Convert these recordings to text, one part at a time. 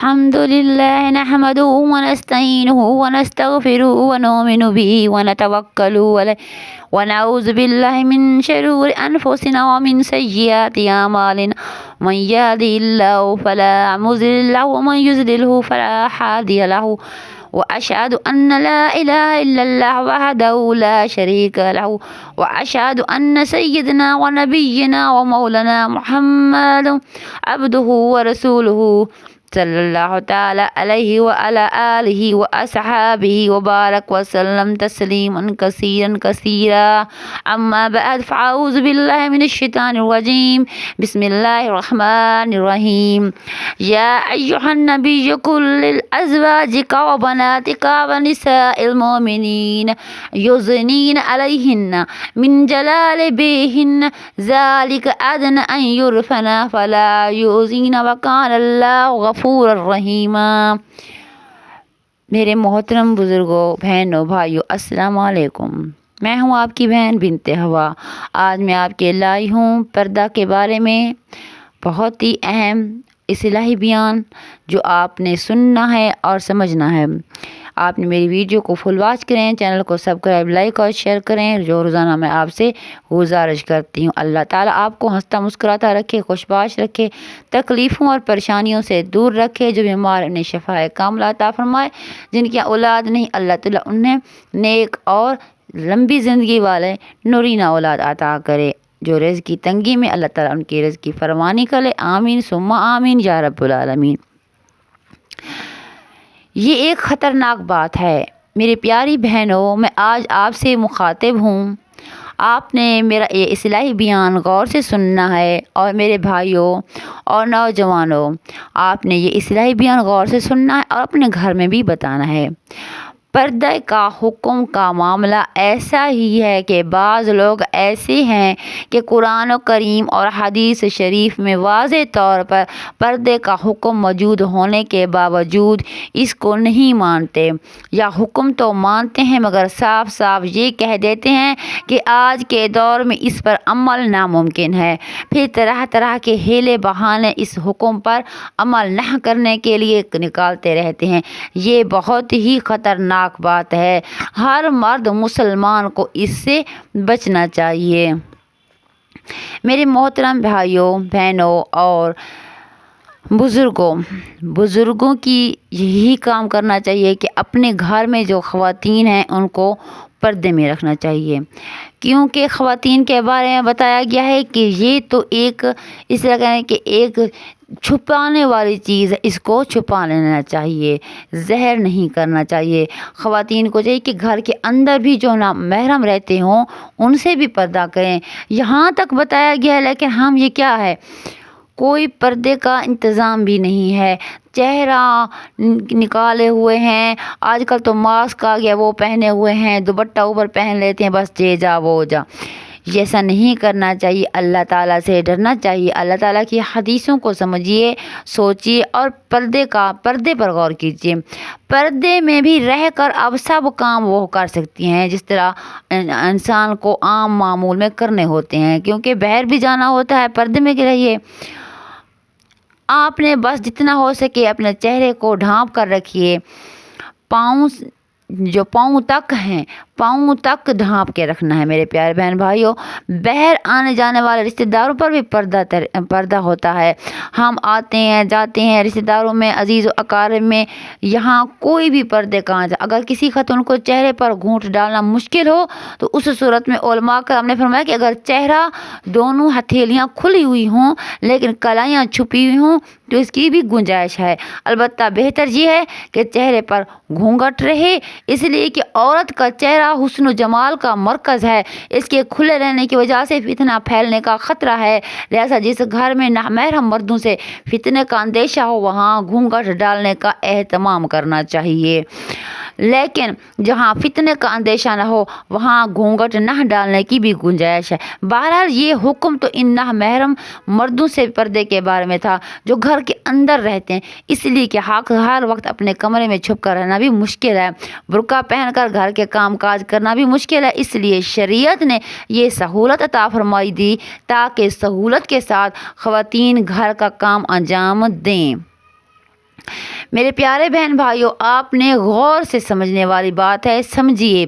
الحمد لله نحمده ونستعينه ونستغفره ونؤمن به ونتوكل عليه ونعوذ بالله من شرور أنفسنا ومن سيئات أعمالنا من يهده الله فلا مضل له ومن يضلله فلا هادي له وأشهد أن لا إله إلا الله وحده لا شريك له وأشهد أن سيدنا ونبينا ومولانا محمد عبده ورسوله صلى الله تعالى عليه وعلى آله وأصحابه وبارك وسلم تسليما كثيرا كثيرا. أما بعد فأعوذ بالله من الشيطان الرجيم. بسم الله الرحمن الرحيم. يا أيها النبي قل لأزواجك وبناتك ونساء المؤمنين يدنين عليهن من جلابيبهن ذلك أدنى أن يعرفن فلا يؤذين وكان الله غفور الرحیم. میرے محترم بزرگوں، بہنوں، بھائیوں، السلام علیکم. میں ہوں آپ کی بہن بنت ہوا. آج میں آپ کے لائی ہوں پردہ کے بارے میں بہت ہی اہم اصلاحی بیان جو آپ نے سننا ہے اور سمجھنا ہے. آپ نے میری ویڈیو کو فل واچ کریں، چینل کو سبسکرائب، لائک اور شیئر کریں، جو روزانہ میں آپ سے گزارش کرتی ہوں. اللہ تعالیٰ آپ کو ہنستا مسکراتا رکھے، خوشباش رکھے، تکلیفوں اور پریشانیوں سے دور رکھے. جو بیمار انہیں شفائے کاملہ عطا فرمائے. جن کی اولاد نہیں، اللہ تعالیٰ انہیں نیک اور لمبی زندگی والے نورینہ اولاد عطا کرے. جو رزق کی تنگی میں، اللہ تعالیٰ ان کی رزق کی فراوانی کرے. آمین ثم آمین یا رب العالمین. یہ ایک خطرناک بات ہے میری پیاری بہنوں. میں آج آپ سے مخاطب ہوں. آپ نے میرا یہ اصلاحی بیان غور سے سننا ہے. اور میرے بھائیوں اور نوجوانوں، آپ نے یہ اصلاحی بیان غور سے سننا ہے اور اپنے گھر میں بھی بتانا ہے. پردہ کا حکم کا معاملہ ایسا ہی ہے کہ بعض لوگ ایسے ہیں کہ قرآن کریم اور حدیث شریف میں واضح طور پر پردے کا حکم موجود ہونے کے باوجود اس کو نہیں مانتے، یا حکم تو مانتے ہیں مگر صاف صاف یہ کہہ دیتے ہیں کہ آج کے دور میں اس پر عمل ناممکن ہے. پھر طرح طرح کے ہیلے بہانے اس حکم پر عمل نہ کرنے کے لیے نکالتے رہتے ہیں. یہ بہت ہی خطرناک بات ہے. ہر مرد مسلمان کو اس سے بچنا چاہیے. میرے محترم بھائیوں، بہنوں اور بزرگوں کی یہی کام کرنا چاہیے کہ اپنے گھر میں جو خواتین ہیں ان کو پردے میں رکھنا چاہیے. کیونکہ خواتین کے بارے میں بتایا گیا ہے کہ یہ تو ایک اس طرح کہیں کہ ایک چھپانے والی چیز ہے. اس کو چھپا لینا چاہیے، زہر نہیں کرنا چاہیے. خواتین کو چاہیے کہ گھر کے اندر بھی جو نامحرم رہتے ہوں ان سے بھی پردہ کریں. یہاں تک بتایا گیا ہے، لیکن ہم یہ کیا ہے، کوئی پردے کا انتظام بھی نہیں ہے. چہرہ نکالے ہوئے ہیں. آج کل تو ماسک آ گیا، وہ پہنے ہوئے ہیں، دوپٹہ اوپر پہن لیتے ہیں، بس جے جا وہ جا. ایسا نہیں کرنا چاہیے. اللہ تعالیٰ سے ڈرنا چاہیے. اللہ تعالیٰ کی حدیثوں کو سمجھیے، سوچیے اور پردے پر غور کیجیے. پردے میں بھی رہ کر اب سب کام وہ کر سکتی ہیں جس طرح انسان کو عام معمول میں کرنے ہوتے ہیں. کیونکہ باہر بھی جانا ہوتا ہے، پردے میں رہیے. آپ نے بس جتنا ہو سکے اپنے چہرے کو ڈھانپ کر رکھیے. پاؤں تک ہیں، پاؤں تک ڈھانپ کے رکھنا ہے. میرے پیارے بہن بھائیوں، باہر آنے جانے والے رشتہ داروں پر بھی پردہ ہوتا ہے. ہم آتے ہیں جاتے ہیں رشتہ داروں میں، عزیز و اقارب میں، یہاں کوئی بھی پردے کہاں جائے. اگر کسی خاتون کو چہرے پر گھونٹ ڈالنا مشکل ہو تو اس صورت میں علماء کرام نے فرمایا کہ اگر چہرہ دونوں ہتھیلیاں کھلی ہوئی ہوں لیکن کلائیاں چھپی ہوئی ہوں تو اس کی بھی گنجائش ہے. البتہ بہتر یہ ہے کہ چہرے پر گھونگھٹ رہے، اس لیے کہ عورت کا چہرہ حسن و جمال کا مرکز ہے. اس کے کھلے رہنے کی وجہ سے فتنہ پھیلنے کا خطرہ ہے. لہذا جس گھر میں نامحرم مردوں سے فتنے کا اندیشہ ہو وہاں گھونگھٹ ڈالنے کا اہتمام کرنا چاہیے. لیکن جہاں فتنے کا اندیشہ نہ ہو وہاں گھونگھٹ نہ ڈالنے کی بھی گنجائش ہے. بہرحال یہ حکم تو ان نامحرم مردوں سے پردے کے بارے میں تھا جو گھر کے اندر رہتے ہیں، اس لیے کہ ہر وقت اپنے کمرے میں چھپ کر رہنا بھی مشکل ہے. برقع پہن کر گھر کے کام کاج کرنا بھی مشکل ہے. اس لیے شریعت نے یہ سہولت عطا فرمائی دی تاکہ سہولت کے ساتھ خواتین گھر کا کام انجام دیں. میرے پیارے بہن بھائیوں، آپ نے غور سے سمجھنے والی بات ہے، سمجھیے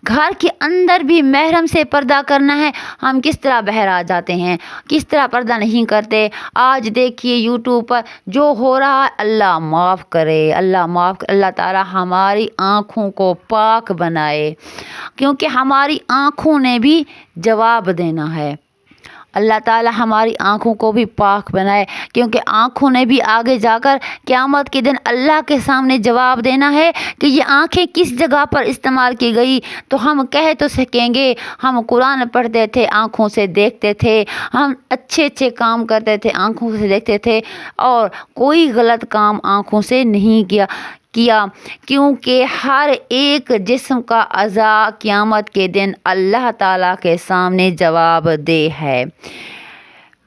گھر کے اندر بھی محرم سے پردہ کرنا ہے۔ ہم کس طرح باہر آ جاتے ہیں، کس طرح پردہ نہیں کرتے۔ آج دیکھیے یوٹیوب پر جو ہو رہا ہے، اللہ معاف کرے، اللہ تعالی ہماری آنکھوں کو پاک بنائے، کیونکہ ہماری آنکھوں نے بھی جواب دینا ہے۔ اللہ تعالی ہماری آنکھوں کو بھی پاک بنائے، کیونکہ آنکھوں نے بھی آگے جا کر قیامت کے دن اللہ کے سامنے جواب دینا ہے کہ یہ آنکھیں کس جگہ پر استعمال کی گئی۔ تو ہم کہہ تو سکیں گے ہم قرآن پڑھتے تھے، آنکھوں سے دیکھتے تھے، ہم اچھے کام کرتے تھے، آنکھوں سے دیکھتے تھے، اور کوئی غلط کام آنکھوں سے نہیں کیا، کیونکہ ہر ایک جسم کا اعضاء قیامت کے دن اللہ تعالیٰ کے سامنے جواب دہ ہے۔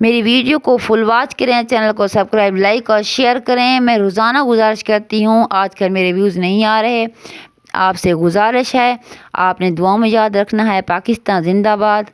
میری ویڈیو کو فل واچ کریں، چینل کو سبسکرائب، لائک اور شیئر کریں۔ میں روزانہ گزارش کرتی ہوں، آج کل میرے ویوز نہیں آ رہے، آپ سے گزارش ہے آپ نے دعاؤں میں یاد رکھنا ہے۔ پاکستان زندہ باد۔